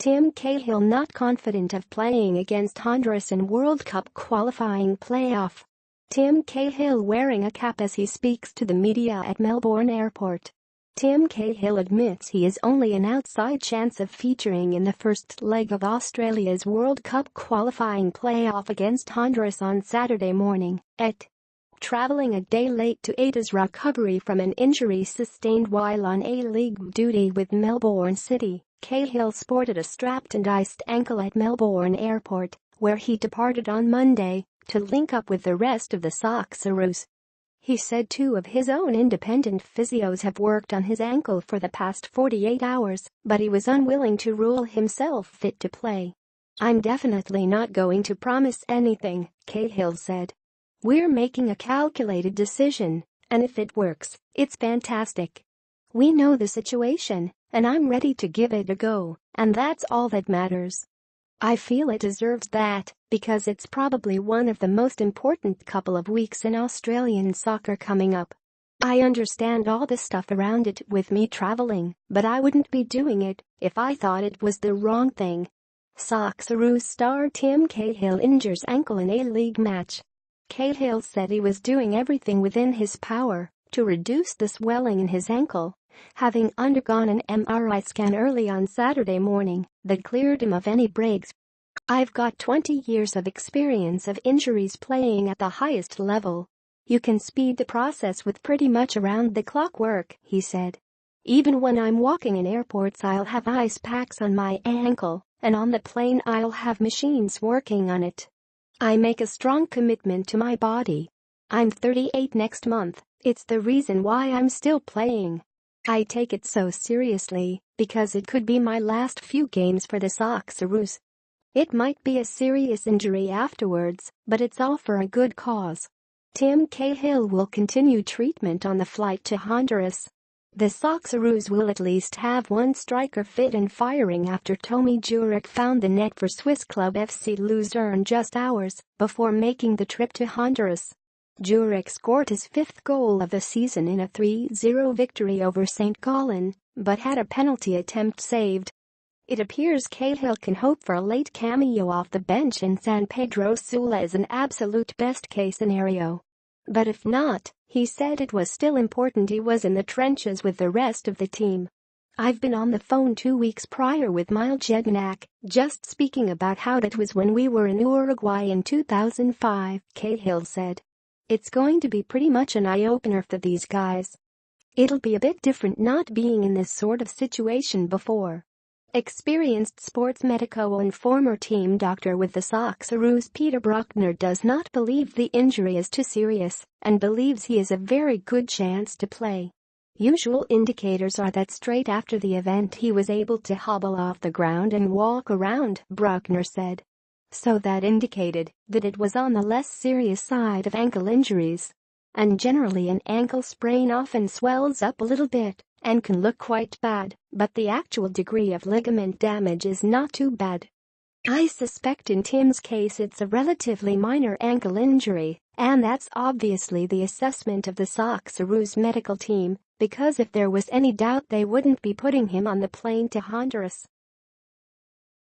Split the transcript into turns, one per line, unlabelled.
Cahill not confident of playing against Honduras in World Cup qualifying playoff. Cahill wearing a cap as he speaks to the media at Melbourne Airport. Cahill admits he is only an outside chance of featuring in the first leg of Australia's World Cup qualifying playoff against Honduras on Saturday morning, travelling a day late to aid his recovery from an injury sustained while on A-League duty with Melbourne City. Cahill sported a strapped and iced ankle at Melbourne Airport, where he departed on Monday to link up with the rest of the Socceroos. He said 2 of his own independent physios have worked on his ankle for the past 48 hours, but he was unwilling to rule himself fit to play. "I'm definitely not going to promise anything," Cahill said. "We're making a calculated decision, and if it works, it's fantastic. We know the situation, and I'm ready to give it a go, and that's all that matters. I feel it deserves that, because it's probably one of the most important couple of weeks in Australian soccer coming up. I understand all the stuff around it with me travelling, but I wouldn't be doing it if I thought it was the wrong thing." Socceroos star Cahill injures ankle in A-League match. Cahill said he was doing everything within his power to reduce the swelling in his ankle, having undergone an MRI scan early on Saturday morning that cleared him of any breaks. "I've got 20 years of experience of injuries playing at the highest level. You can speed the process with pretty much around-the-clock work," he said. "Even when I'm walking in airports I'll have ice packs on my ankle, and on the plane I'll have machines working on it. I make a strong commitment to my body. I'm 38 next month, it's the reason why I'm still playing. I take it so seriously because it could be my last few games for the Socceroos. It might be a serious injury afterwards, but it's all for a good cause." Cahill will continue treatment on the flight to Honduras. The Socceroos will at least have one striker fit and firing after Tomi Juric found the net for Swiss club FC Luzern just hours before making the trip to Honduras. Juric scored his 5th goal of the season in a 3-0 victory over St. Gallen, but had a penalty attempt saved. It appears Cahill can hope for a late cameo off the bench in San Pedro Sula as an absolute best-case scenario. But if not, he said it was still important he was in the trenches with the rest of the team. "I've been on the phone 2 weeks prior with Mile Jedinak, just speaking about how that was when we were in Uruguay in 2005, Cahill said. "It's going to be pretty much an eye-opener for these guys. It'll be a bit different not being in this sort of situation before." Experienced sports medico and former team doctor with the Socceroos Peter Bruckner does not believe the injury is too serious and believes he has a very good chance to play. Usual indicators are that straight after the event he was able to hobble off the ground and walk around, Bruckner said. So that indicated that it was on the less serious side of ankle injuries. And generally an ankle sprain often swells up a little bit and can look quite bad, but the actual degree of ligament damage is not too bad. "I suspect in Tim's case it's a relatively minor ankle injury, and that's obviously the assessment of the Socceroos medical team, because if there was any doubt they wouldn't be putting him on the plane to Honduras."